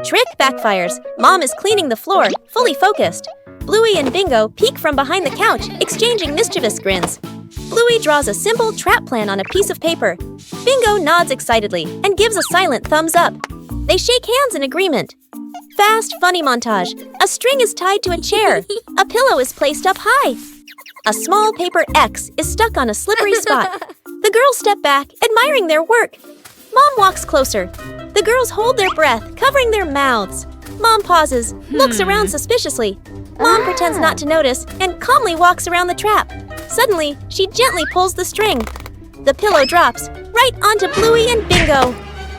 Trick backfires. Mom is cleaning the floor, fully focused. Bluey and Bingo peek from behind the couch, exchanging mischievous grins. Bluey draws a simple trap plan on a piece of paper. Bingo nods excitedly and gives a silent thumbs up. They shake hands in agreement. Fast, funny montage. A string is tied to a chair. A pillow is placed up high. A small paper X is stuck on a slippery spot. The girls step back, admiring their work. Mom walks closer. The girls hold their breath, covering their mouths. Mom pauses, looks around suspiciously. Mom pretends not to notice and calmly walks around the trap. Suddenly, she gently pulls the string. The pillow drops, right onto Bluey and Bingo.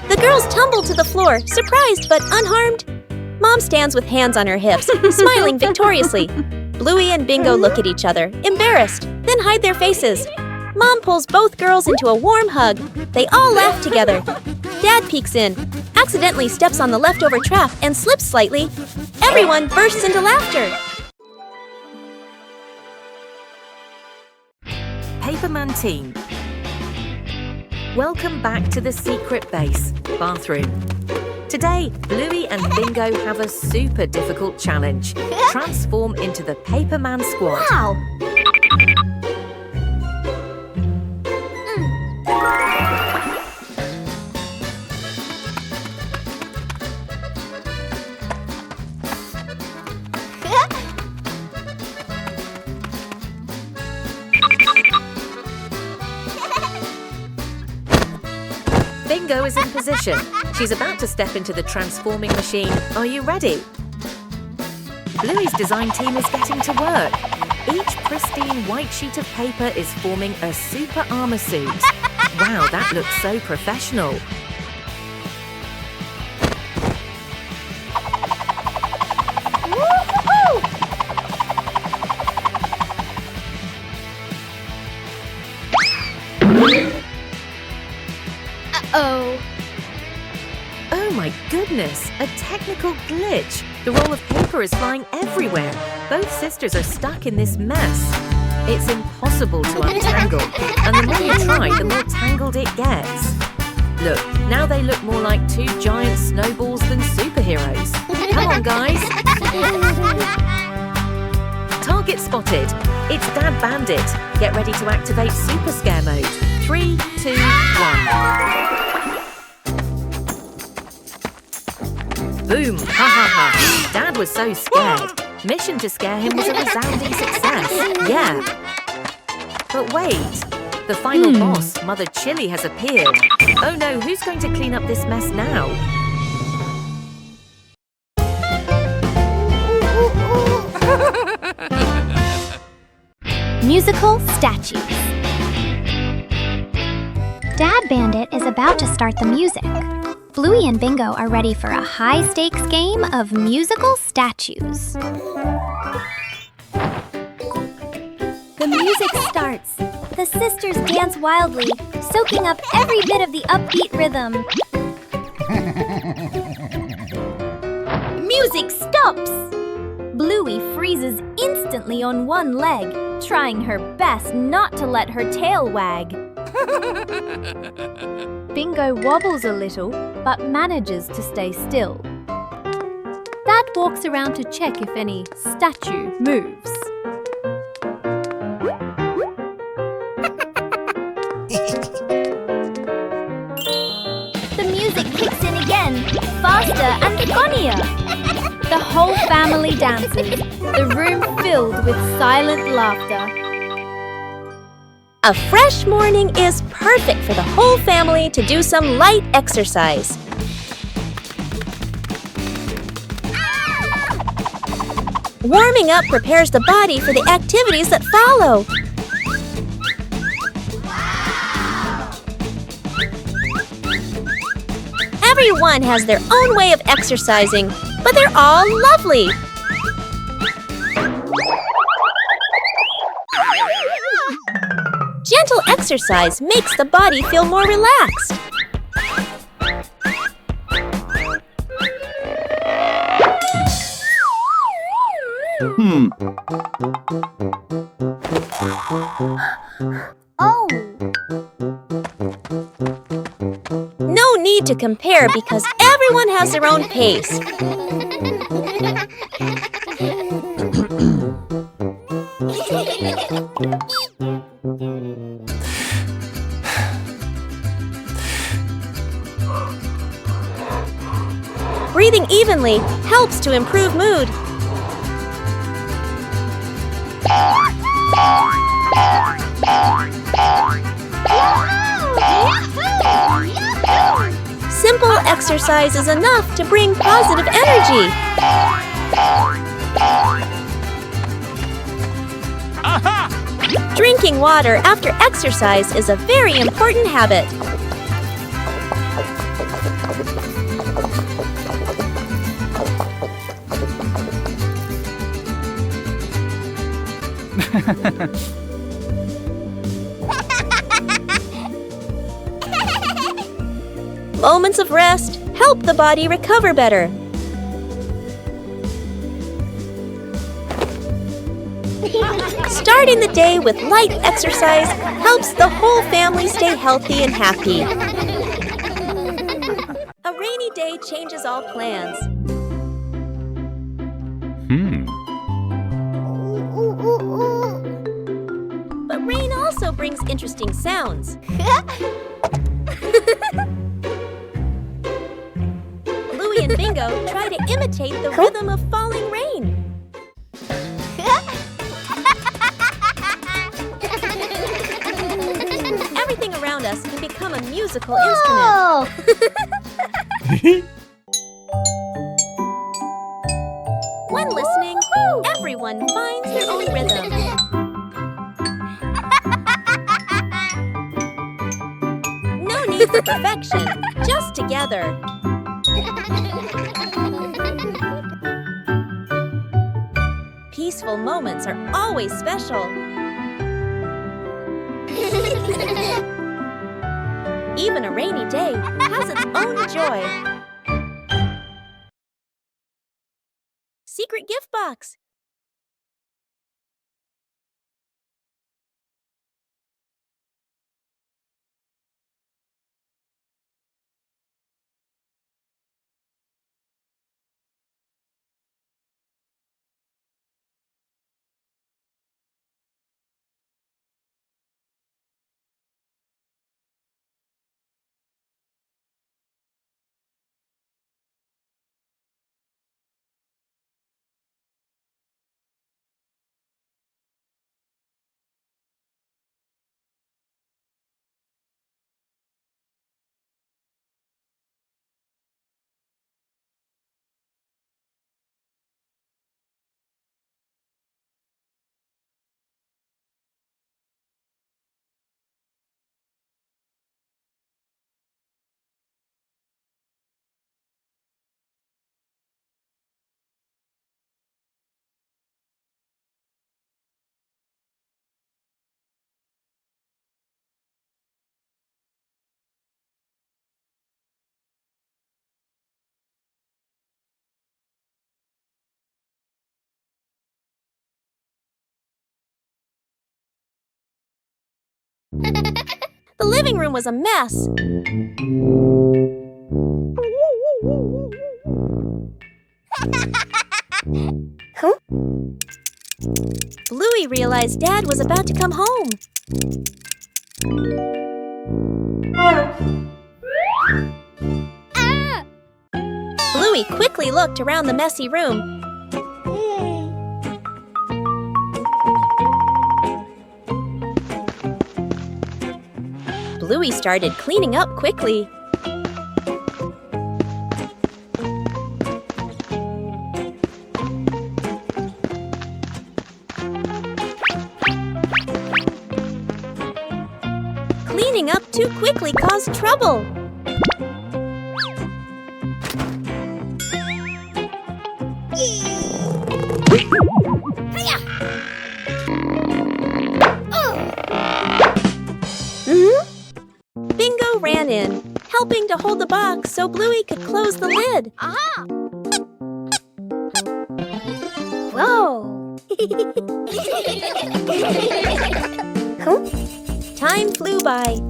The girls tumble to the floor, surprised but unharmed. Mom stands with hands on her hips, smiling victoriously. Bluey and Bingo look at each other, embarrassed, then hide their faces. Mom pulls both girls into a warm hug. They all laugh together. Dad peeks in, accidentally steps on the leftover trap and slips slightly. Everyone bursts into laughter. Paperman team. Welcome back to the secret base, bathroom. Today, Bluey and Bingo have a super difficult challenge. Transform into the Paperman squad. Wow! Bingo is in position. She's about to step into the transforming machine. Are you ready? Bluey's design team is getting to work. Each pristine white sheet of paper is forming a super armor suit. Wow, that looks so professional. Uh-oh. Oh my goodness, a technical glitch. The roll of paper is flying everywhere. Both sisters are stuck in this mess. It's impossible to untangle, and the more you try, the more tangled it gets. Look, now they look more like two giant snowballs than superheroes. Come on, guys. Target spotted. It's Dad Bandit. Get ready to activate Super Scare Mode. 3, 2, 1. Boom! Ha ha ha! Dad was so scared. Mission to scare him was a resounding success. Yeah. But wait, the final boss, Mother Chili, has appeared. Oh no, who's going to clean up this mess now? Musical statues. Dad Bandit is about to start the music. Bluey and Bingo are ready for a high-stakes game of musical statues. The music starts. The sisters dance wildly, soaking up every bit of the upbeat rhythm. Music stops! Bluey freezes instantly on one leg, trying her best not to let her tail wag. Bingo wobbles a little, but manages to stay still. Dad walks around to check if any statue moves. The music kicks in again, faster and funnier. The whole family dances, the room filled with silent laughter. A fresh morning is perfect for the whole family to do some light exercise. Warming up prepares the body for the activities that follow. Everyone has their own way of exercising, but they're all lovely. Gentle exercise makes the body feel more relaxed. Oh! No need to compare because everyone has their own pace. Breathing evenly helps to improve mood. Simple exercise is enough to bring positive energy. Drinking water after exercise is a very important habit. Moments of rest help the body recover better. Starting the day with light exercise helps the whole family stay healthy and happy. A rainy day changes all plans. But rain also brings interesting sounds. Bluey and Bingo try to imitate the rhythm of falling rain. Everything around us can become a musical instrument. When listening, everyone finds their own rhythm. No need for perfection, just together. Peaceful moments are always special. Even a rainy day has its own joy. Secret gift box. The living room was a mess. Bluey realized Dad was about to come home. Bluey quickly looked around the messy room. Bluey started cleaning up quickly. Cleaning up too quickly caused trouble. Bingo ran in, helping to hold the box so Bluey could close the lid. Aha! Whoa! Time flew by.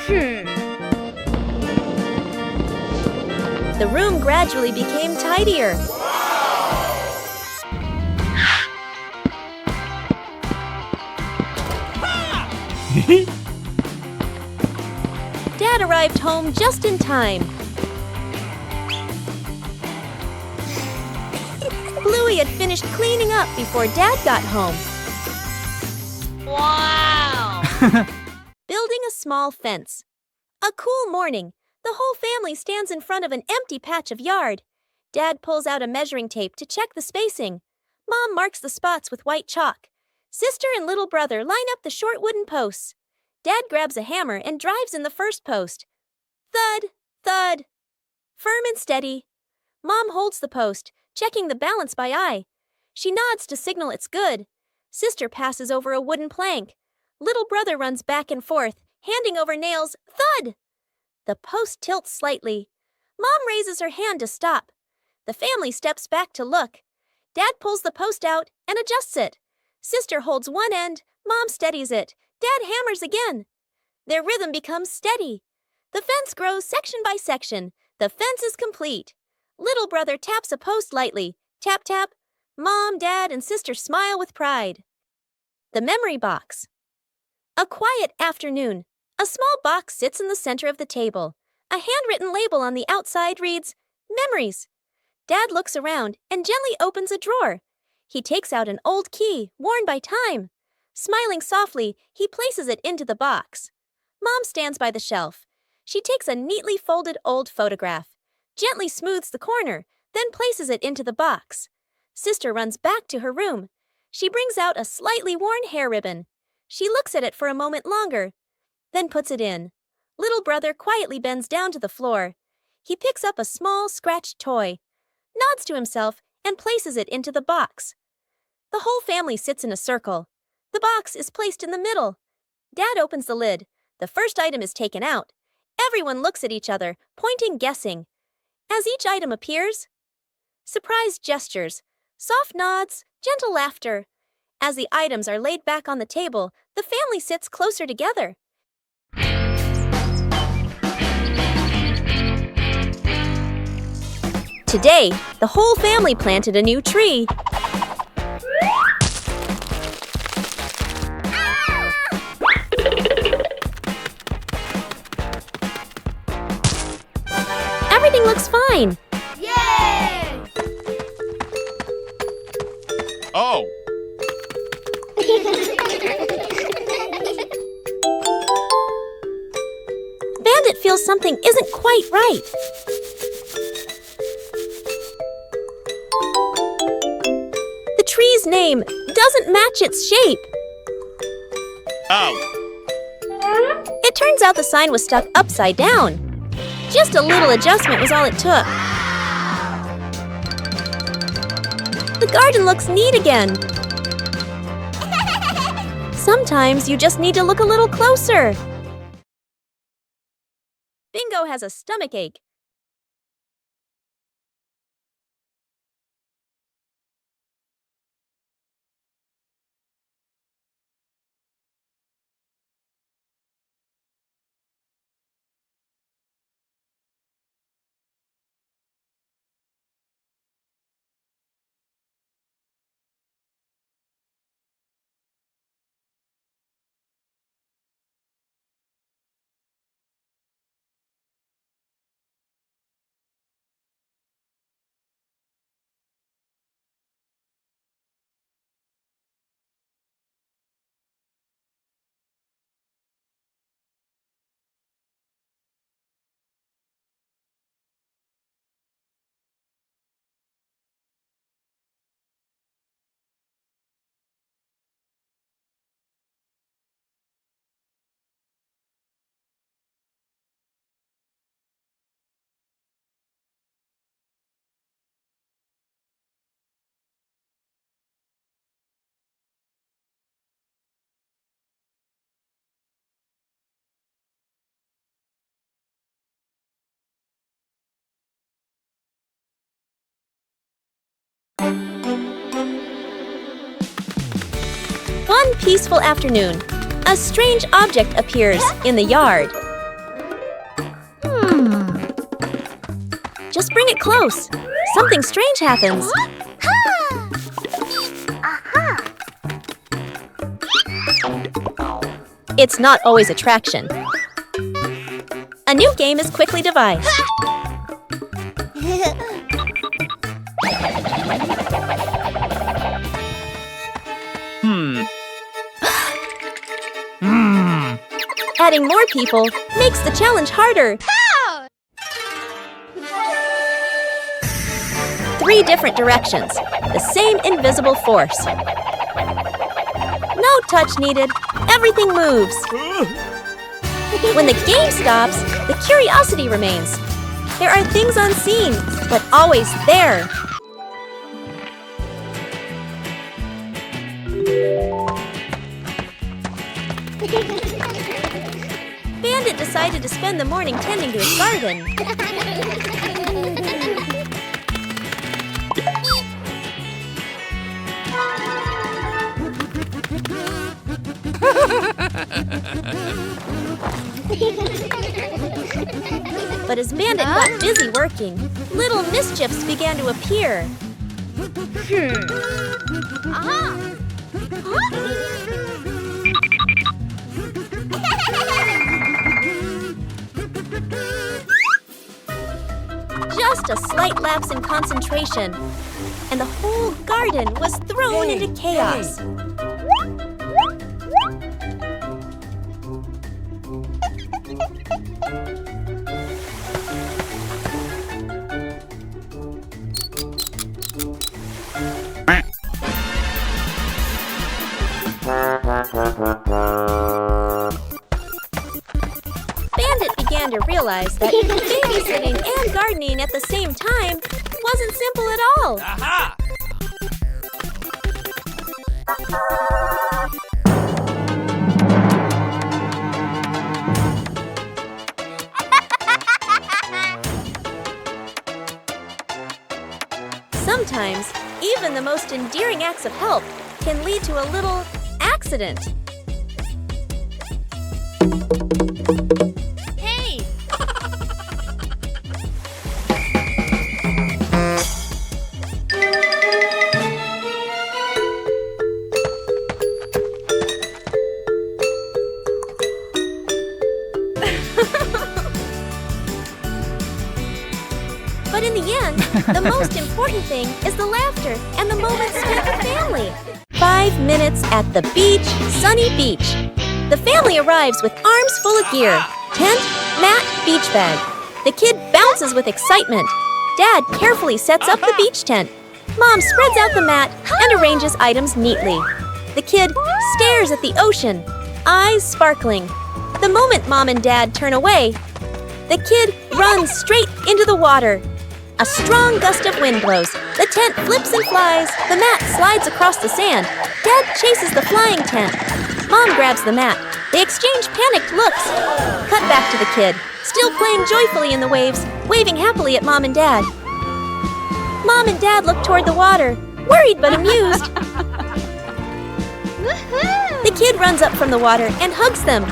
The room gradually became tidier. Dad arrived home just in time. Bluey had finished cleaning up before Dad got home. Wow! Building a small fence. A cool morning, the whole family stands in front of an empty patch of yard. Dad pulls out a measuring tape to check the spacing. Mom marks the spots with white chalk. Sister and little brother line up the short wooden posts. Dad grabs a hammer and drives in the first post. Thud, thud. Firm and steady. Mom holds the post, checking the balance by eye. She nods to signal it's good. Sister passes over a wooden plank. Little brother runs back and forth, handing over nails. Thud! The post tilts slightly. Mom raises her hand to stop. The family steps back to look. Dad pulls the post out and adjusts it. Sister holds one end. Mom steadies it. Dad hammers again. Their rhythm becomes steady. The fence grows section by section. The fence is complete. Little brother taps a post lightly. Tap, tap. Mom, Dad, and Sister smile with pride. The memory box. A quiet afternoon. A small box sits in the center of the table. A handwritten label on the outside reads, Memories. Dad looks around and gently opens a drawer. He takes out an old key, worn by time. Smiling softly, he places it into the box. Mom stands by the shelf. She takes a neatly folded old photograph, gently smooths the corner, then places it into the box. Sister runs back to her room. She brings out a slightly worn hair ribbon. She looks at it for a moment longer, then puts it in. Little brother quietly bends down to the floor. He picks up a small, scratched toy, nods to himself, and places it into the box. The whole family sits in a circle. The box is placed in the middle. Dad opens the lid. The first item is taken out. Everyone looks at each other, pointing, guessing. As each item appears, surprised gestures, soft nods, gentle laughter. As the items are laid back on the table, the family sits closer together. Today, the whole family planted a new tree. Everything looks fine. Yay! Oh! Bandit feels something isn't quite right. The tree's name doesn't match its shape. Oh! It turns out the sign was stuck upside down. Just a little adjustment was all it took. The garden looks neat again. Sometimes you just need to look a little closer. Bingo has a stomachache. One peaceful afternoon, a strange object appears in the yard. Just bring it close. Something strange happens. It's not always attraction. A new game is quickly devised. Adding more people makes the challenge harder. 3 different directions. The same invisible force. No touch needed. Everything moves. When the game stops, the curiosity remains. There are things unseen, but always there. Bandit decided to spend the morning tending to his garden. But as Bandit got busy working, little mischiefs began to appear. Just a slight lapse in concentration, and the whole garden was thrown into chaos. Bandit began to realize that babysitting and gardening at the same time wasn't simple at all. Aha! Sometimes, even the most endearing acts of help can lead to a little accident. Hey! But in the end, the most important thing is the laughter and the moments spent with family. 5 minutes at the beach, sunny beach. The family arrives with arms full of gear. Tent, mat, beach bag. The kid bounces with excitement. Dad carefully sets up the beach tent. Mom spreads out the mat and arranges items neatly. The kid stares at the ocean, eyes sparkling. The moment Mom and Dad turn away, the kid runs straight into the water. A strong gust of wind blows. The tent flips and flies. The mat slides across the sand. Dad chases the flying tent. Mom grabs the mat. They exchange panicked looks. Cut back to the kid, still playing joyfully in the waves, waving happily at Mom and Dad. Mom and Dad look toward the water, worried but amused. The kid runs up from the water and hugs them.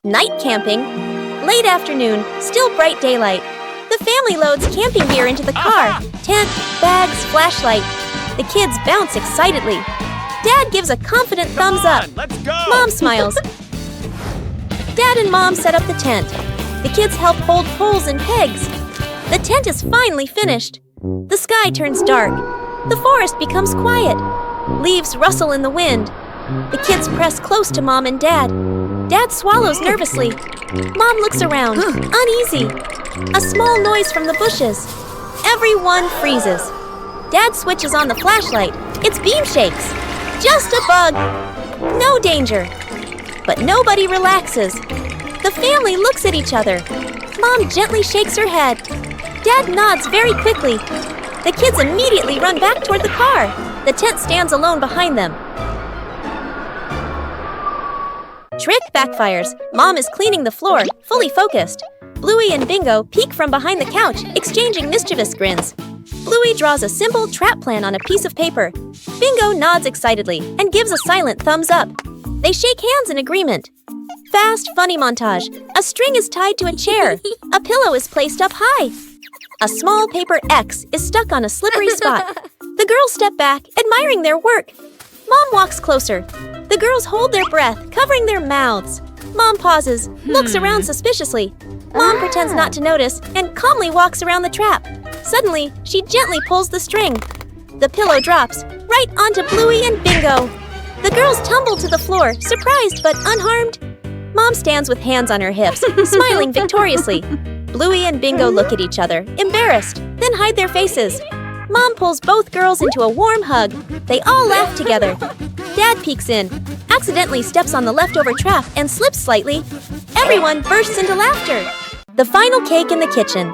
Night camping. Late afternoon, still bright daylight. The family loads camping gear into the car. Tent, bags, flashlight. The kids bounce excitedly. Dad gives a confident thumbs up. Let's go! Mom smiles. Dad and Mom set up the tent. The kids help hold poles and pegs. The tent is finally finished. The sky turns dark. The forest becomes quiet. Leaves rustle in the wind. The kids press close to Mom and Dad. Dad swallows nervously. Mom looks around, uneasy. A small noise from the bushes. Everyone freezes. Dad switches on the flashlight. Its beam shakes. Just a bug. No danger. But nobody relaxes. The family looks at each other. Mom gently shakes her head. Dad nods very quickly. The kids immediately run back toward the car. The tent stands alone behind them. Trick backfires. Mom is cleaning the floor, fully focused. Bluey and Bingo peek from behind the couch, exchanging mischievous grins. Bluey draws a simple trap plan on a piece of paper. Bingo nods excitedly and gives a silent thumbs up. They shake hands in agreement. Fast, funny montage. A string is tied to a chair. A pillow is placed up high. A small paper X is stuck on a slippery spot. The girls step back, admiring their work. Mom walks closer. The girls hold their breath, covering their mouths. Mom pauses, looks around suspiciously. Mom pretends not to notice and calmly walks around the trap. Suddenly, she gently pulls the string. The pillow drops right onto Bluey and Bingo. The girls tumble to the floor, surprised but unharmed. Mom stands with hands on her hips, smiling victoriously. Bluey and Bingo look at each other, embarrassed, then hide their faces. Mom pulls both girls into a warm hug. They all laugh together. Dad peeks in, accidentally steps on the leftover trap and slips slightly. Everyone bursts into laughter. The final cake in the kitchen.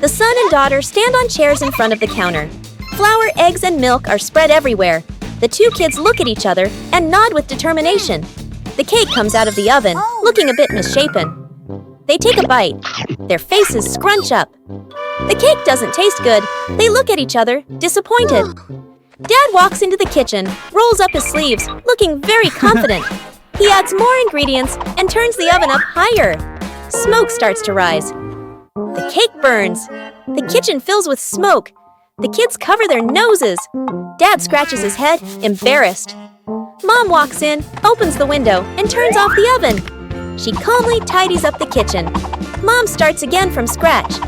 The son and daughter stand on chairs in front of the counter. Flour, eggs, and milk are spread everywhere. The two kids look at each other and nod with determination. The cake comes out of the oven, looking a bit misshapen. They take a bite. Their faces scrunch up. The cake doesn't taste good. They look at each other, disappointed. Dad walks into the kitchen, rolls up his sleeves, looking very confident. He adds more ingredients and turns the oven up higher. Smoke starts to rise. The cake burns. The kitchen fills with smoke. The kids cover their noses. Dad scratches his head, embarrassed. Mom walks in, opens the window, and turns off the oven. She calmly tidies up the kitchen. Mom starts again from scratch.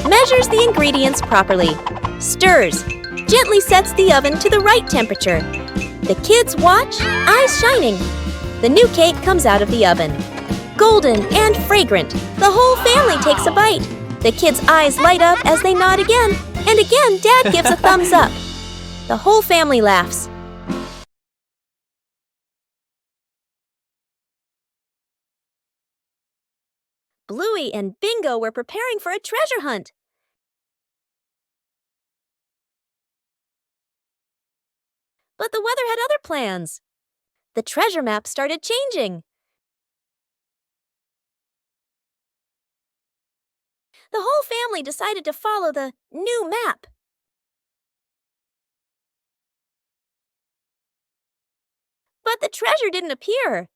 Measures the ingredients properly. Stirs. Gently sets the oven to the right temperature. The kids watch, eyes shining. The new cake comes out of the oven. Golden and fragrant. The whole family takes a bite. The kids' eyes light up as they nod again. And again, Dad gives a thumbs up. The whole family laughs. Bluey and Bingo were preparing for a treasure hunt. But the weather had other plans. The treasure map started changing. The whole family decided to follow the new map. But the treasure didn't appear.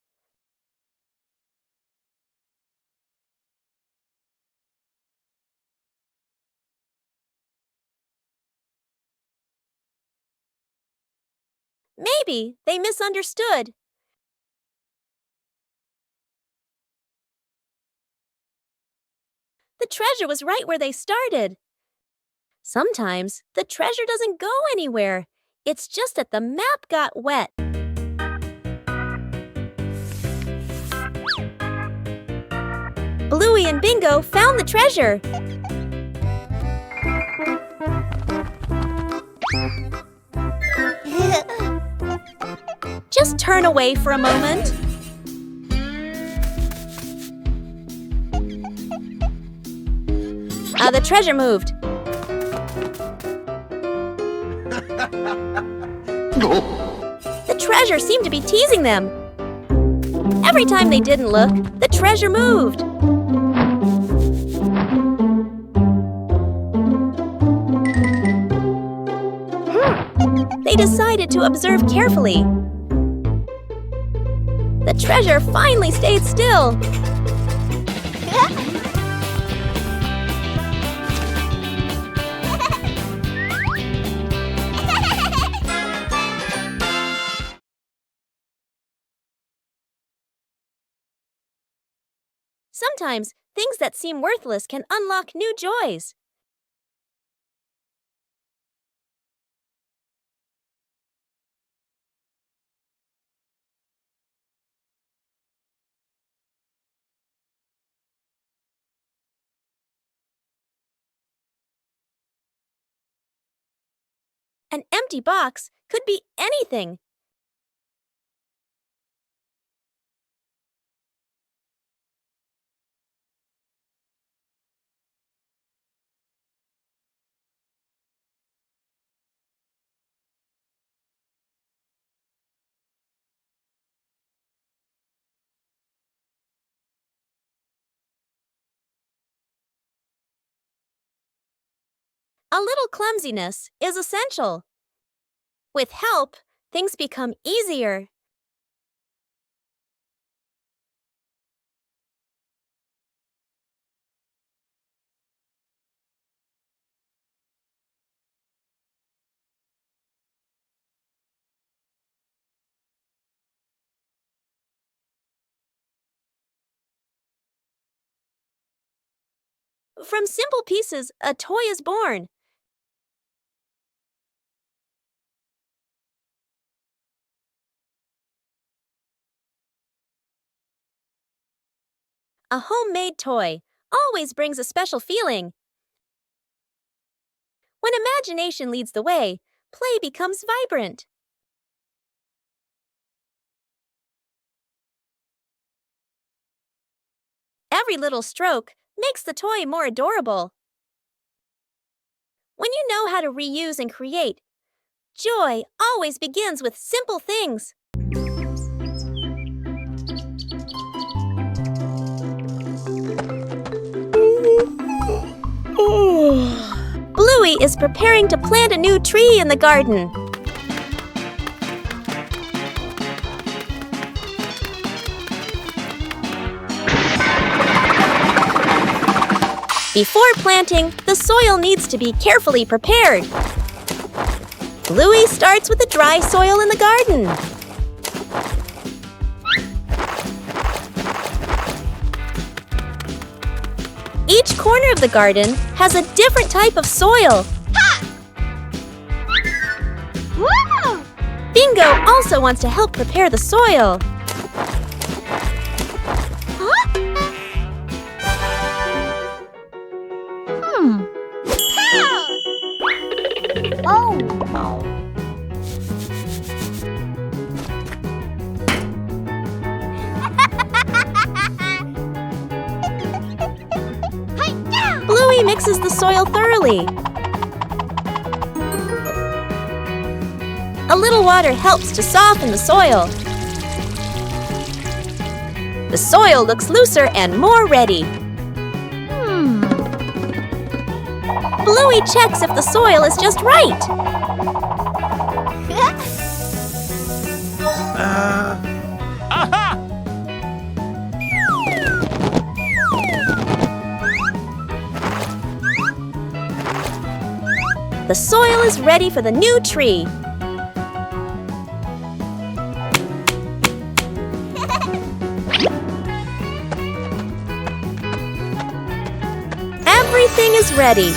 Maybe they misunderstood. The treasure was right where they started. Sometimes the treasure doesn't go anywhere. It's just that the map got wet. Bluey and Bingo found the treasure. Just turn away for a moment. The treasure moved. The treasure seemed to be teasing them. Every time they didn't look, the treasure moved. They decided to observe carefully. The treasure finally stayed still. Sometimes, things that seem worthless can unlock new joys. An empty box could be anything. A little clumsiness is essential. With help, things become easier. From simple pieces, a toy is born. A homemade toy always brings a special feeling. When imagination leads the way, play becomes vibrant. Every little stroke makes the toy more adorable. When you know how to reuse and create, joy always begins with simple things. Bluey is preparing to plant a new tree in the garden. Before planting, the soil needs to be carefully prepared. Bluey starts with the dry soil in the garden. Each corner of the garden has a different type of soil. Wow! Bingo also wants to help prepare the soil. Oh! Bluey mixes the soil thoroughly. A little water helps to soften the soil. The soil looks looser and more ready. Bluey checks if the soil is just right. The soil is ready for the new tree. Everything is ready.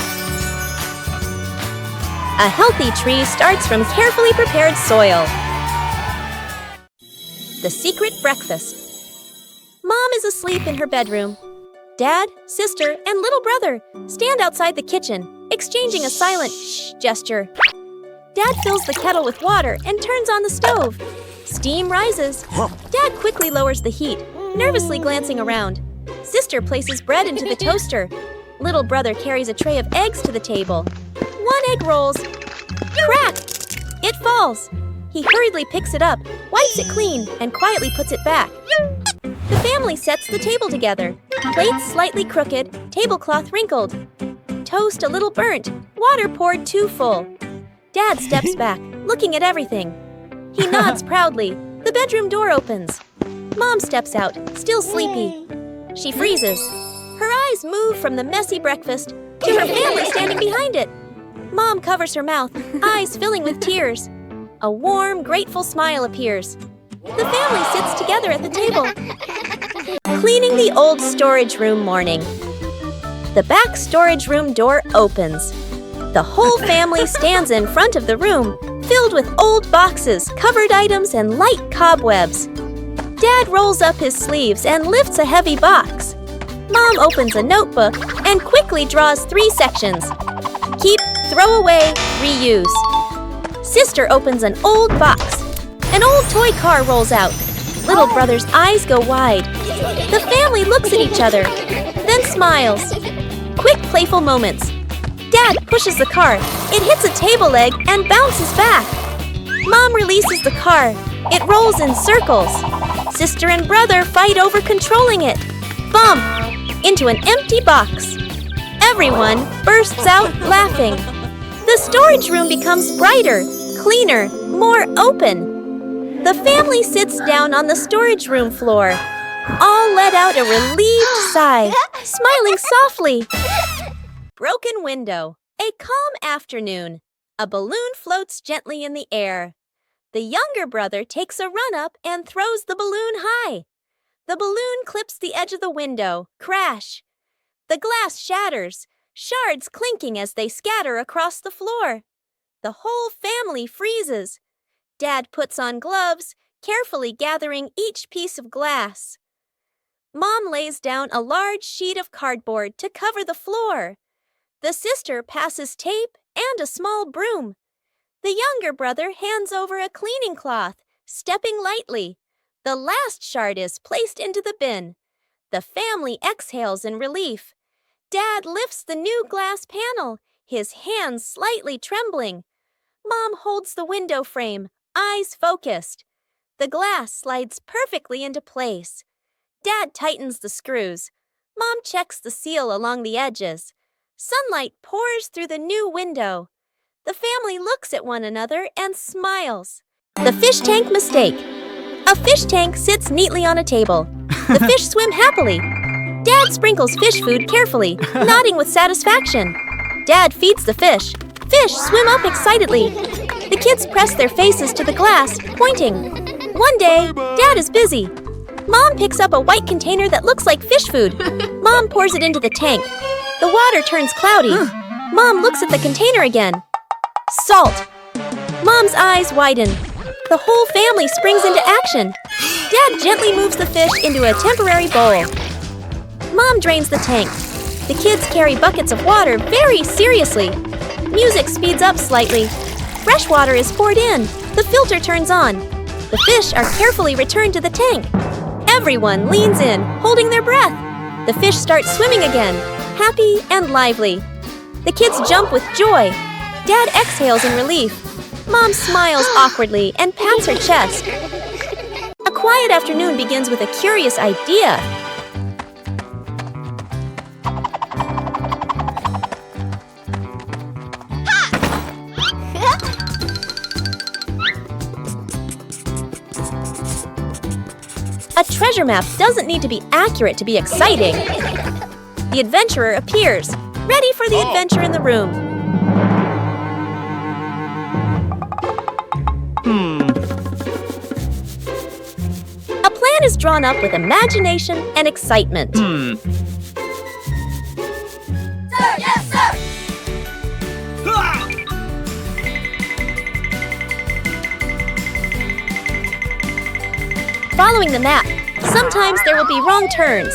A healthy tree starts from carefully prepared soil. The secret breakfast. Mom is asleep in her bedroom. Dad, sister, and little brother stand outside the kitchen, exchanging a silent shh gesture. Dad fills the kettle with water and turns on the stove. Steam rises. Dad quickly lowers the heat, nervously glancing around. Sister places bread into the toaster. Little brother carries a tray of eggs to the table. One egg rolls. Crack! It falls. He hurriedly picks it up, wipes it clean, and quietly puts it back. The family sets the table together. Plates slightly crooked, tablecloth wrinkled. Toast a little burnt, water poured too full. Dad steps back, looking at everything. He nods proudly. The bedroom door opens. Mom steps out, still sleepy. She freezes. Her eyes move from the messy breakfast to her family standing behind it. Mom covers her mouth, eyes filling with tears. A warm, grateful smile appears. The family sits together at the table. Cleaning the old storage room morning. The back storage room door opens. The whole family stands in front of the room, filled with old boxes, covered items, and light cobwebs. Dad rolls up his sleeves and lifts a heavy box. Mom opens a notebook and quickly draws 3 sections. Keep, throw away, reuse. Sister opens an old box. An old toy car rolls out. Little brother's eyes go wide. The family looks at each other, then smiles. Quick, playful moments. Dad pushes the car. It hits a table leg and bounces back. Mom releases the car. It rolls in circles. Sister and brother fight over controlling it. Bump! Into an empty box. Everyone bursts out laughing. The storage room becomes brighter, cleaner, more open. The family sits down on the storage room floor. All let out a relieved sigh, smiling softly. Broken window. A calm afternoon. A balloon floats gently in the air. The younger brother takes a run up and throws the balloon high. The balloon clips the edge of the window. Crash! The glass shatters, shards clinking as they scatter across the floor. The whole family freezes. Dad puts on gloves, carefully gathering each piece of glass. Mom lays down a large sheet of cardboard to cover the floor. The sister passes tape and a small broom. The younger brother hands over a cleaning cloth, stepping lightly. The last shard is placed into the bin. The family exhales in relief. Dad lifts the new glass panel, his hands slightly trembling. Mom holds the window frame, eyes focused. The glass slides perfectly into place. Dad tightens the screws. Mom checks the seal along the edges. Sunlight pours through the new window. The family looks at one another and smiles. The fish tank mistake. A fish tank sits neatly on a table. The fish swim happily. Dad sprinkles fish food carefully, nodding with satisfaction. Dad feeds the fish. Fish swim up excitedly. The kids press their faces to the glass, pointing. One day, Dad is busy. Mom picks up a white container that looks like fish food. Mom pours it into the tank. The water turns cloudy. Mom looks at the container again. Salt. Mom's eyes widen. The whole family springs into action. Dad gently moves the fish into a temporary bowl. Mom drains the tank. The kids carry buckets of water very seriously. Music speeds up slightly. Fresh water is poured in. The filter turns on. The fish are carefully returned to the tank. Everyone leans in, holding their breath. The fish starts swimming again, happy and lively. The kids jump with joy. Dad exhales in relief. Mom smiles awkwardly and pats her chest. A quiet afternoon begins with a curious idea. A treasure map doesn't need to be accurate to be exciting. The adventurer appears, ready for the adventure in the room. A plan is drawn up with imagination and excitement. Sir, yes, sir! Following the map, sometimes there will be wrong turns.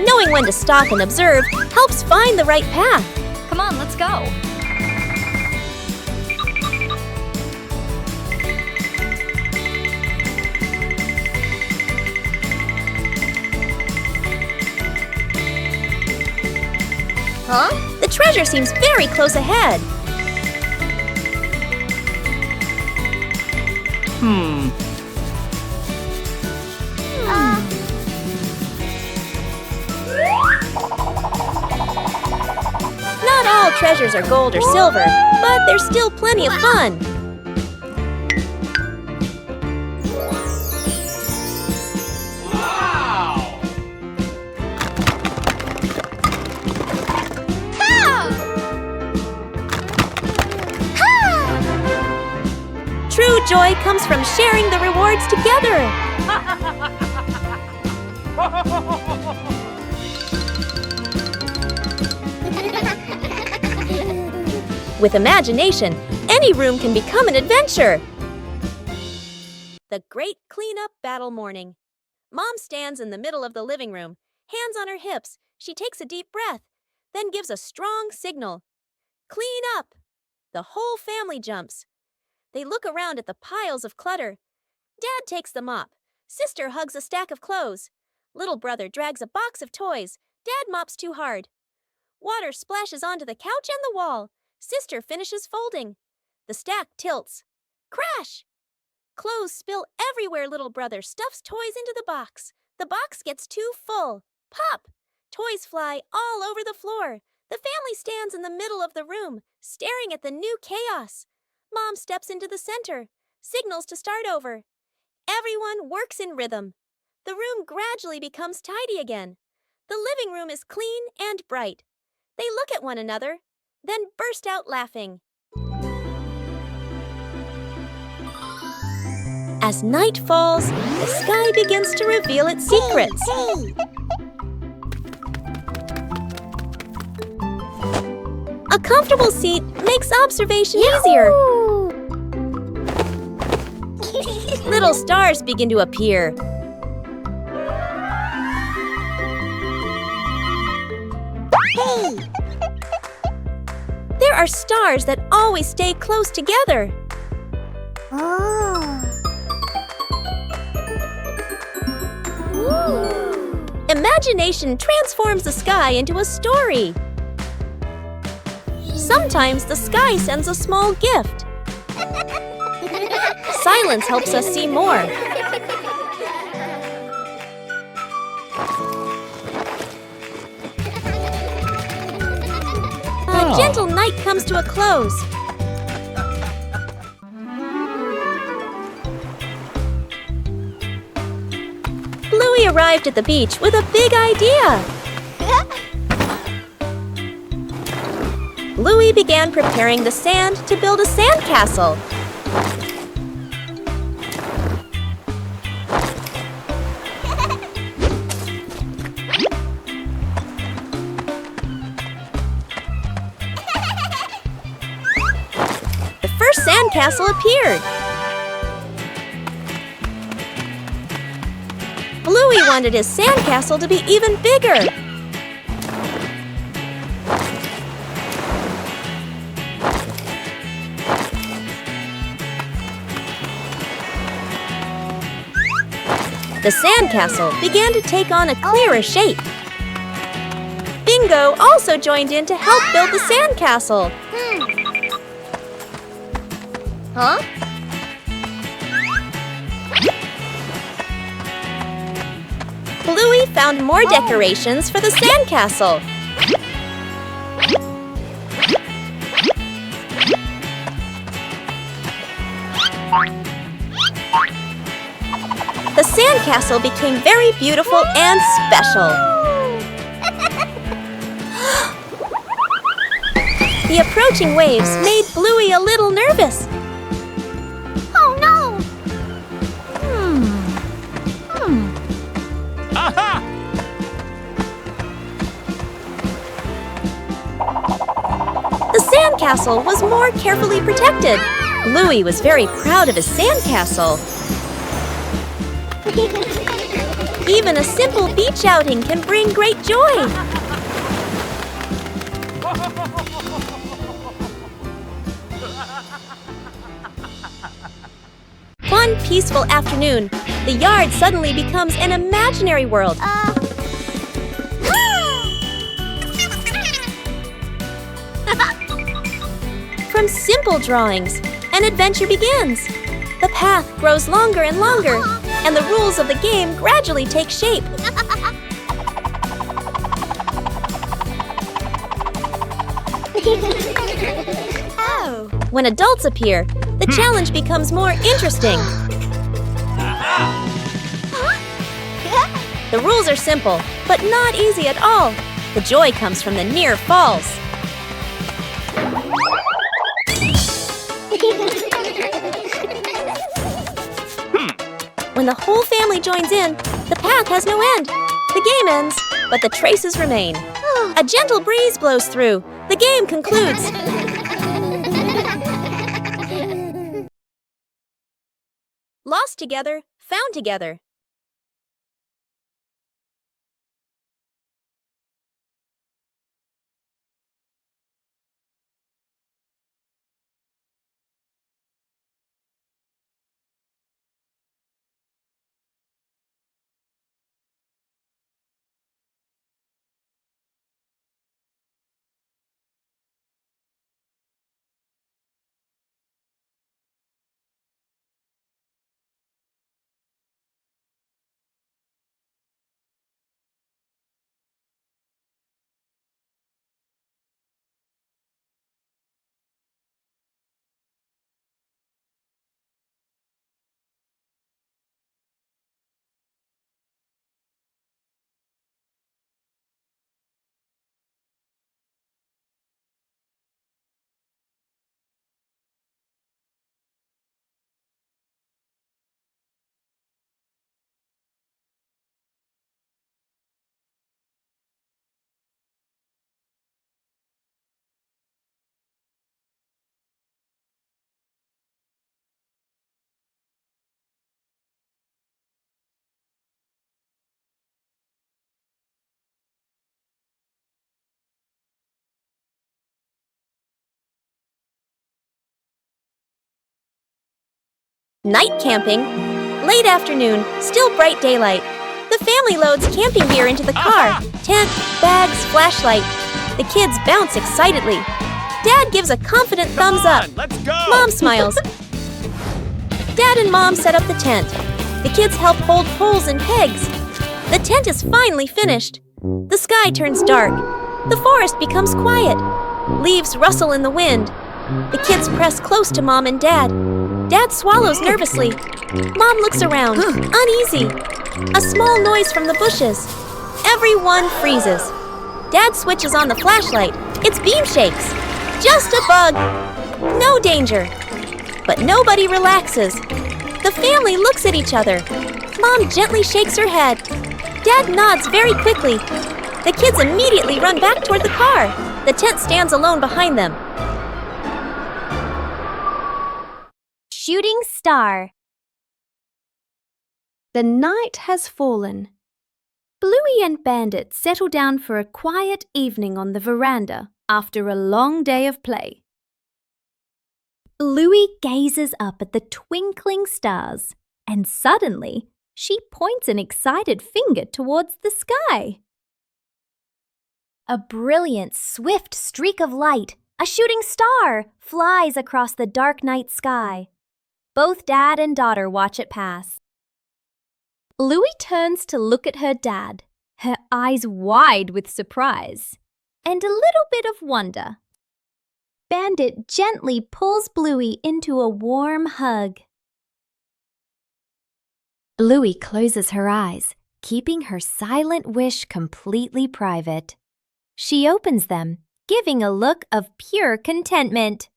Knowing when to stop and observe helps find the right path. Come on, let's go. Huh? The treasure seems very close ahead. Not all treasures are gold or silver, but there's still plenty of fun. True joy comes from sharing the rewards together. With imagination, any room can become an adventure. The Great Cleanup Battle Morning. Mom stands in the middle of the living room, hands on her hips. She takes a deep breath, then gives a strong signal. Clean up! The whole family jumps. They look around at the piles of clutter. Dad takes the mop. Sister hugs a stack of clothes. Little brother drags a box of toys. Dad mops too hard. Water splashes onto the couch and the wall. Sister finishes folding. The stack tilts. Crash! Clothes spill everywhere. Little brother stuffs toys into the box. The box gets too full. Pop! Toys fly all over the floor. The family stands in the middle of the room, staring at the new chaos. Mom steps into the center, signals to start over. Everyone works in rhythm. The room gradually becomes tidy again. The living room is clean and bright. They look at one another, then burst out laughing. As night falls, the sky begins to reveal its secrets. A comfortable seat makes observation easier. Little stars begin to appear. There are stars that always stay close together. Imagination transforms the sky into a story. Sometimes the sky sends a small gift. Silence helps us see more. A gentle night comes to a close. Bluey arrived at the beach with a big idea. Bluey began preparing the sand to build a sandcastle. The first sandcastle appeared. Bluey wanted his sandcastle to be even bigger. The sandcastle began to take on a clearer shape. Bingo also joined in to help build the sandcastle. Huh? Bluey found more decorations for the sandcastle. The sandcastle became very beautiful and special. The approaching waves made Bluey a little nervous. Oh no! The sandcastle was more carefully protected. Bluey was very proud of his sandcastle. Even a simple beach outing can bring great joy. One peaceful afternoon, the yard suddenly becomes an imaginary world. From simple drawings, an adventure begins. The path grows longer and longer, and the rules of the game gradually take shape. When adults appear, the challenge becomes more interesting. The rules are simple, but not easy at all. The joy comes from the near falls. When the whole family joins in, the path has no end. The game ends, but the traces remain. A gentle breeze blows through. The game concludes. Lost together, found together. Night camping. Late afternoon, still bright daylight. The family loads camping gear into the car. Tent, bags, flashlight. The kids bounce excitedly. Dad gives a confident thumbs up. Let's go! Mom smiles. Dad and Mom set up the tent. The kids help hold poles and pegs. The tent is finally finished. The sky turns dark. The forest becomes quiet. Leaves rustle in the wind. The kids press close to Mom and Dad. Dad swallows nervously. Mom looks around, uneasy. A small noise from the bushes. Everyone freezes. Dad switches on the flashlight. Its beam shakes. Just a bug. No danger. But nobody relaxes. The family looks at each other. Mom gently shakes her head. Dad nods very quickly. The kids immediately run back toward the car. The tent stands alone behind them. Shooting star. The night has fallen. Bluey and Bandit settle down for a quiet evening on the veranda after a long day of play. Bluey gazes up at the twinkling stars, and suddenly she points an excited finger towards the sky. A brilliant, swift streak of light, a shooting star, flies across the dark night sky. Both Dad and daughter watch it pass. Bluey turns to look at her dad, her eyes wide with surprise and a little bit of wonder. Bandit gently pulls Bluey into a warm hug. Bluey closes her eyes, keeping her silent wish completely private. She opens them, giving a look of pure contentment.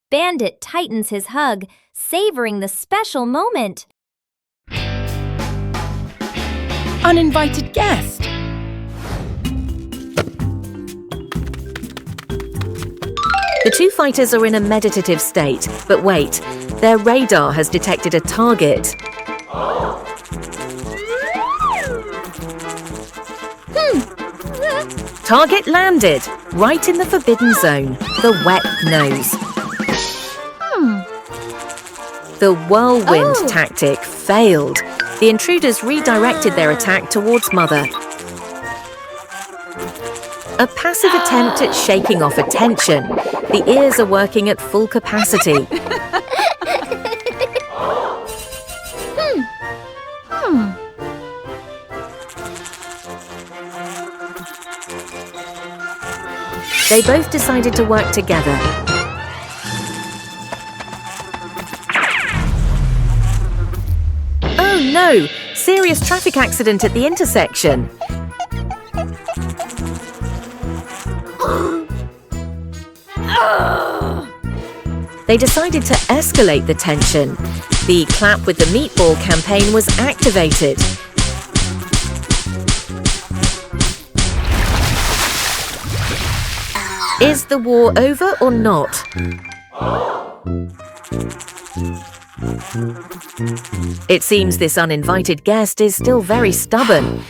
Bandit tightens his hug, savoring the special moment. Uninvited guest. The two fighters are in a meditative state, but wait, their radar has detected a target. Target landed, right in the forbidden zone, the wet nose. The whirlwind tactic failed. The intruders redirected their attack towards Mother. A passive attempt at shaking off attention. The ears are working at full capacity. They both decided to work together. Oh no! Serious traffic accident at the intersection. They decided to escalate the tension. The Clap with the Meatball campaign was activated. Is the war over or not? It seems this uninvited guest is still very stubborn.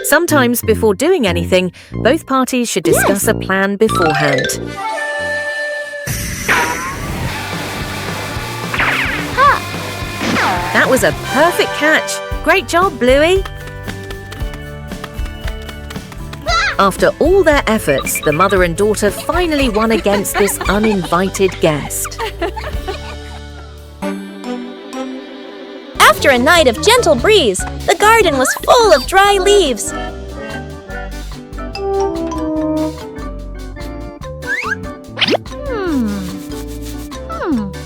Sometimes before doing anything, both parties should discuss a plan beforehand. That was a perfect catch. Great job, Bluey. After all their efforts, the mother and daughter finally won against this uninvited guest. After a night of gentle breeze, the garden was full of dry leaves.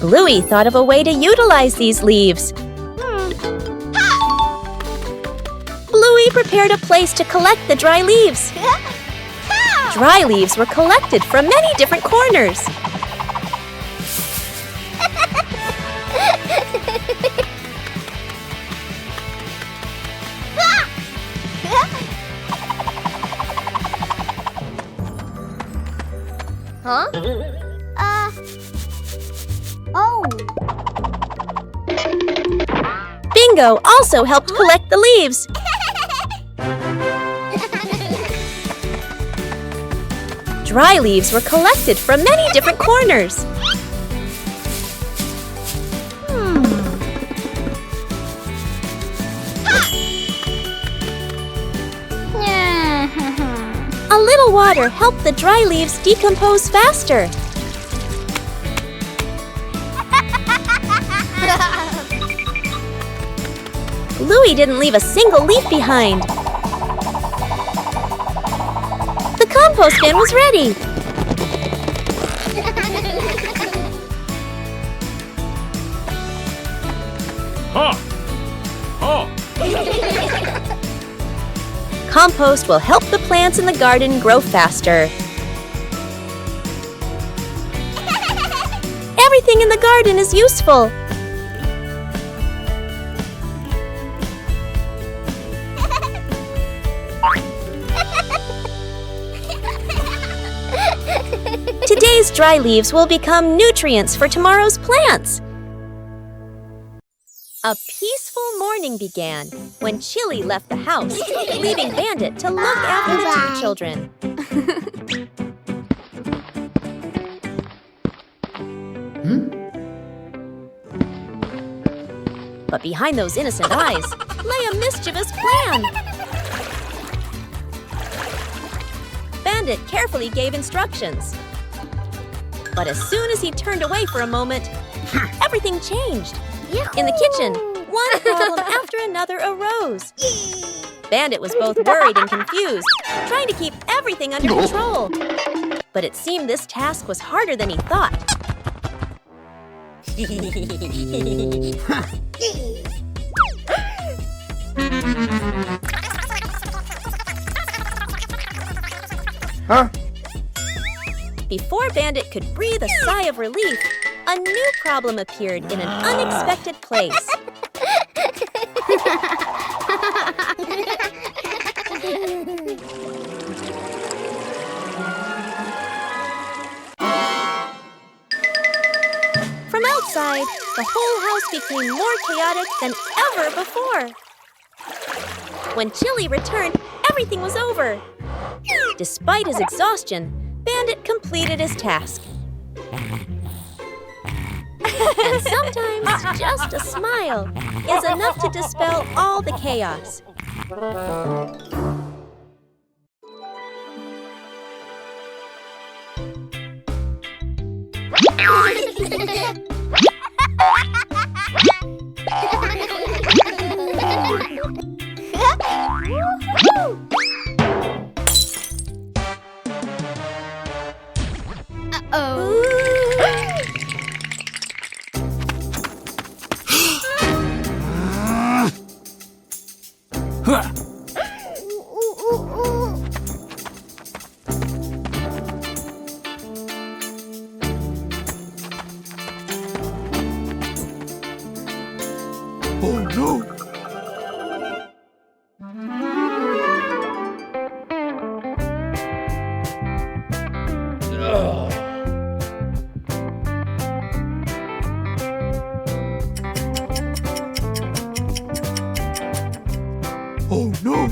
Bluey thought of a way to utilize these leaves. Bluey prepared a place to collect the dry leaves. Dry leaves were collected from many different corners. Bingo also helped collect the leaves. Dry leaves were collected from many different corners. A little water helped the dry leaves decompose faster. Bluey didn't leave a single leaf behind. The compost bin was ready. Compost will help the plants in the garden grow faster. Everything in the garden is useful. Today's dry leaves will become nutrients for tomorrow's plants. A peaceful morning began when Chili left the house, leaving Bandit to look after the two children. But behind those innocent eyes lay a mischievous plan. Bandit carefully gave instructions. But as soon as he turned away for a moment, everything changed. In the kitchen, one problem after another arose. Bandit was both worried and confused, trying to keep everything under control. But it seemed this task was harder than he thought. Before Bandit could breathe a sigh of relief, a new problem appeared in an unexpected place. From outside, the whole house became more chaotic than ever before. When Chili returned, everything was over. Despite his exhaustion, Bandit completed his task. And sometimes just a smile is enough to dispel all the chaos. Oh no! Oh no!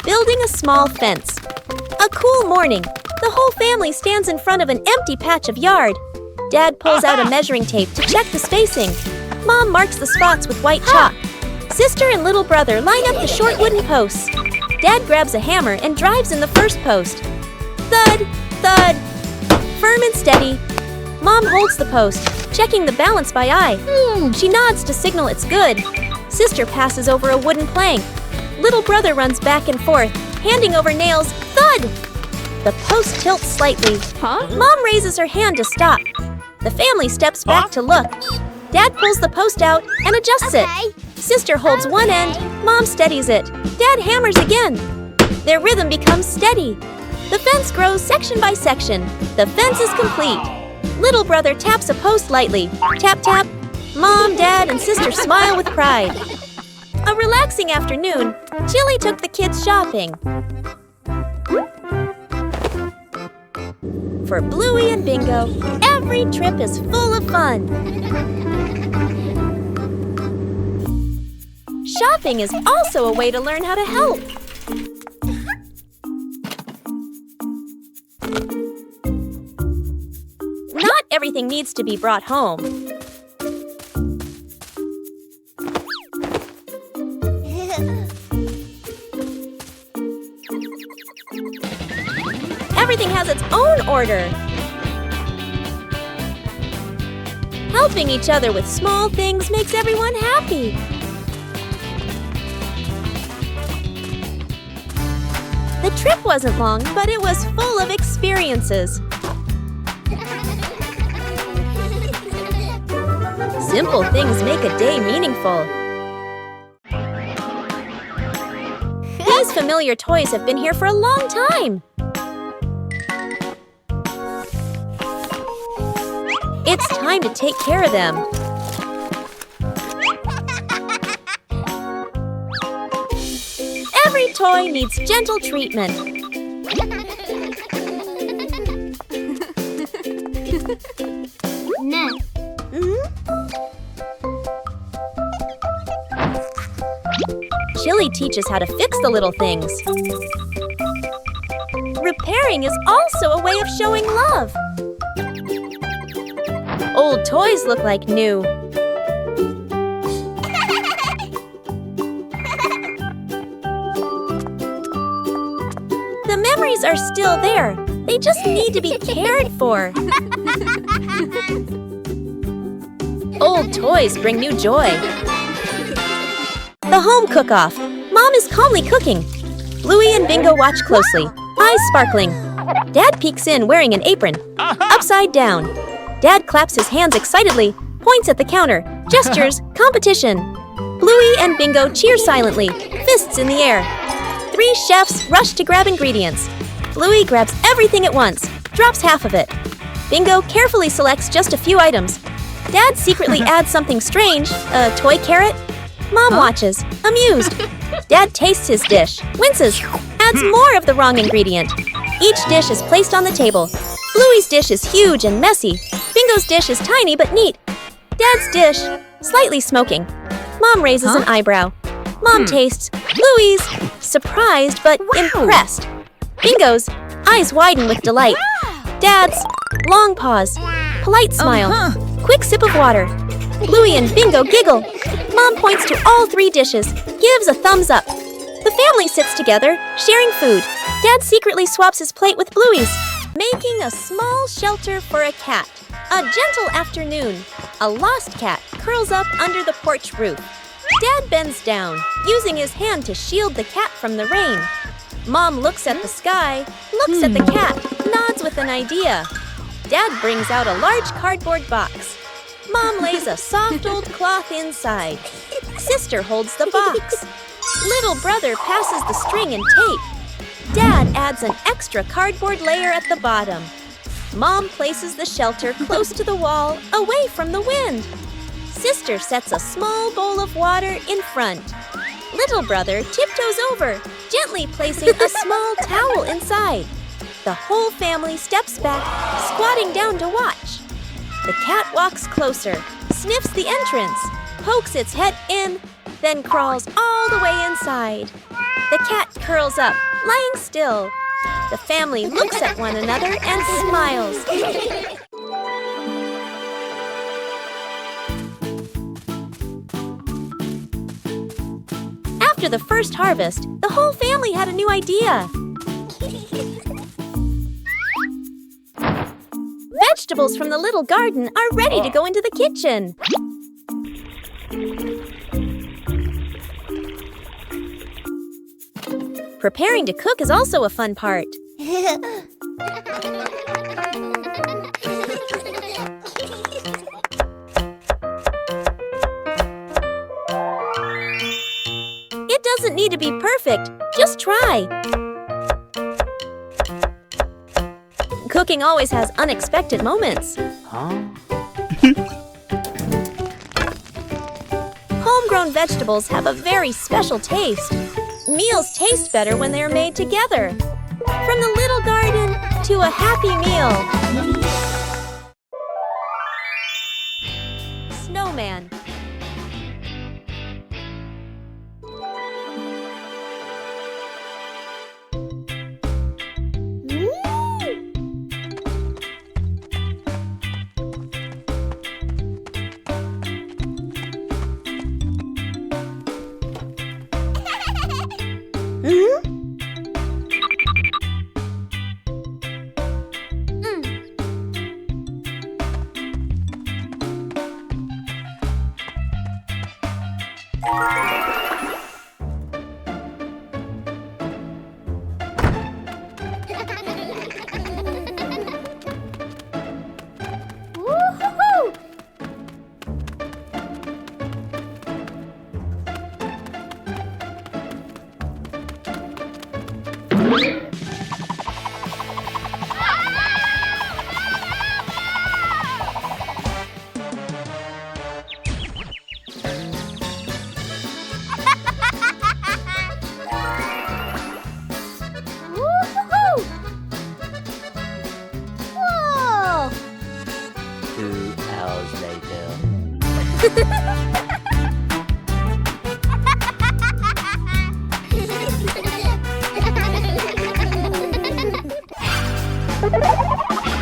Building a small fence. A cool morning. The whole family stands in front of an empty patch of yard. Dad pulls out a measuring tape to check the spacing. Mom marks the spots with white chalk. Sister and little brother line up the short wooden posts. Dad grabs a hammer and drives in the first post. Thud, thud, firm and steady. Mom holds the post, checking the balance by eye. She nods to signal it's good. Sister passes over a wooden plank. Little brother runs back and forth, handing over nails. Thud! The post tilts slightly. Mom raises her hand to stop. The family steps back to look. Dad pulls the post out and adjusts it. Sister holds one end. Mom steadies it. Dad hammers again. Their rhythm becomes steady. The fence grows section by section. The fence is complete. Little brother taps a post lightly. Tap, tap. Mom, Dad, and Sister smile with pride. A relaxing afternoon, Chili took the kids shopping. For Bluey and Bingo, every trip is full of fun. Shopping is also a way to learn how to help. Not everything needs to be brought home. Everything has its own order. Helping each other with small things makes everyone happy. The trip wasn't long, but it was full of experiences. Simple things make a day meaningful. These familiar toys have been here for a long time. It's time to take care of them. Every toy needs gentle treatment. Chili teaches how to fix the little things. Repairing is also a way of showing love. Old toys look like new. The memories are still there. They just need to be cared for. Old toys bring new joy. The home cook-off. Mom is calmly cooking. Bluey and Bingo watch closely, eyes sparkling. Dad peeks in wearing an apron, upside down. Dad claps his hands excitedly, points at the counter, gestures, competition. Bluey and Bingo cheer silently, fists in the air. 3 chefs rush to grab ingredients. Bluey grabs everything at once, drops half of it. Bingo carefully selects just a few items. Dad secretly adds something strange, a toy carrot. Mom watches, amused. Dad tastes his dish, winces, adds more of the wrong ingredient. Each dish is placed on the table. Bluey's dish is huge and messy. Bingo's dish is tiny but neat. Dad's dish, slightly smoking. Mom raises an eyebrow. Mom tastes. Bluey's, surprised but impressed. Bingo's, eyes widen with delight. Dad's, long pause. Polite smile. Quick sip of water. Bluey and Bingo giggle. Mom points to all 3 dishes, gives a thumbs up. The family sits together, sharing food. Dad secretly swaps his plate with Bluey's. Making a small shelter for a cat. A gentle afternoon. A lost cat curls up under the porch roof. Dad bends down, using his hand to shield the cat from the rain. Mom looks at the sky, looks at the cat, nods with an idea. Dad brings out a large cardboard box. Mom lays a soft old cloth inside. Sister holds the box. Little brother passes the string and tape. Dad adds an extra cardboard layer at the bottom. Mom places the shelter close to the wall, away from the wind. Sister sets a small bowl of water in front. Little brother tiptoes over, gently placing a small towel inside. The whole family steps back, squatting down to watch. The cat walks closer, sniffs the entrance, pokes its head in, then crawls all the way inside. The cat curls up, lying still. The family looks at one another and smiles. After the first harvest, the whole family had a new idea. vegetables from the little garden are ready to go into the kitchen. Preparing to cook is also a fun part. It doesn't need to be perfect, just try. Cooking always has unexpected moments. Homegrown vegetables have a very special taste. Meals taste better when they're made together. From the little garden to a happy meal. Snowman.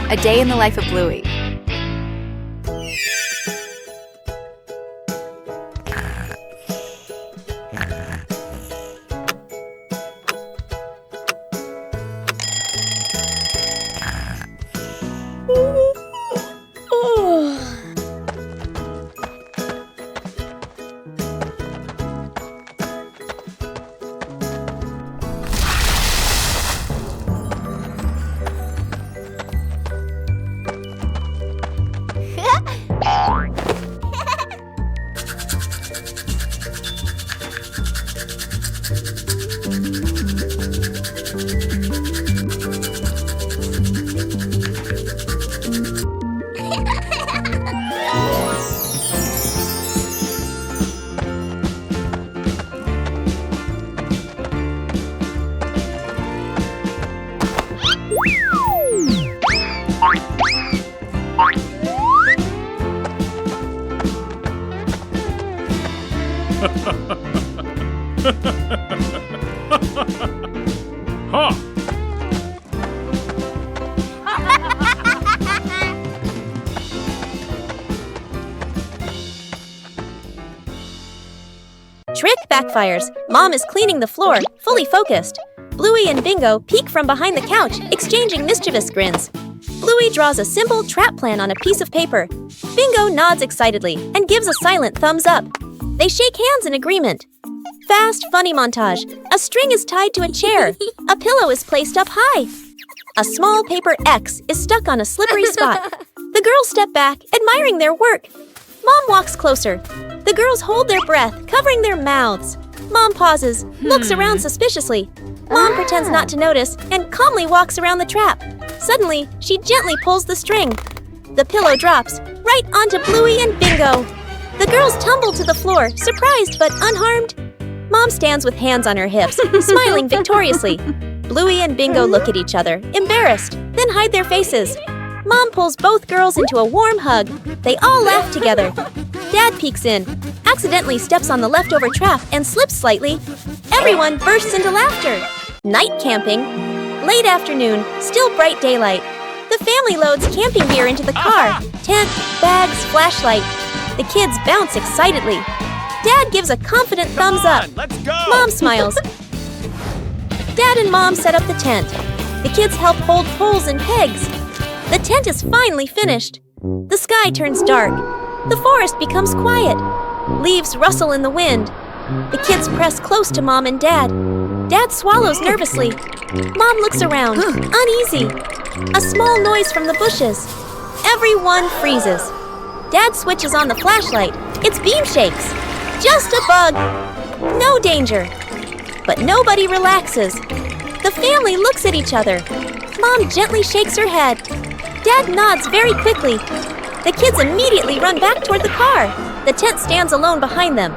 A day in the life of Bluey. Trick backfires. Mom is cleaning the floor, fully focused. Bluey and Bingo peek from behind the couch, exchanging mischievous grins. Bluey draws a simple trap plan on a piece of paper. Bingo nods excitedly and gives a silent thumbs up. They shake hands in agreement. Fast, funny montage. A string is tied to a chair. A pillow is placed up high. A small paper X is stuck on a slippery spot. The girls step back, admiring their work. Mom walks closer. The girls hold their breath, covering their mouths. Mom pauses, looks around suspiciously. Mom pretends not to notice and calmly walks around the trap. Suddenly, she gently pulls the string. The pillow drops, right onto Bluey and Bingo. The girls tumble to the floor, surprised but unharmed. Mom stands with hands on her hips, smiling victoriously. Bluey and Bingo look at each other, embarrassed, then hide their faces. Mom pulls both girls into a warm hug. They all laugh together. Dad peeks in, accidentally steps on the leftover trap and slips slightly. Everyone bursts into laughter. Night camping. Late afternoon, still bright daylight. The family loads camping gear into the car. Tent, bags, flashlight. The kids bounce excitedly. Dad gives a confident thumbs up. Let's go! Mom smiles. Dad and Mom set up the tent. The kids help hold poles and pegs. The tent is finally finished. The sky turns dark. The forest becomes quiet. Leaves rustle in the wind. The kids press close to Mom and Dad. Dad swallows nervously. Mom looks around, uneasy. A small noise from the bushes. Everyone freezes. Dad switches on the flashlight. Its beam shakes. Just a bug. No danger. But nobody relaxes. The family looks at each other. Mom gently shakes her head. Dad nods very quickly. The kids immediately run back toward the car. The tent stands alone behind them.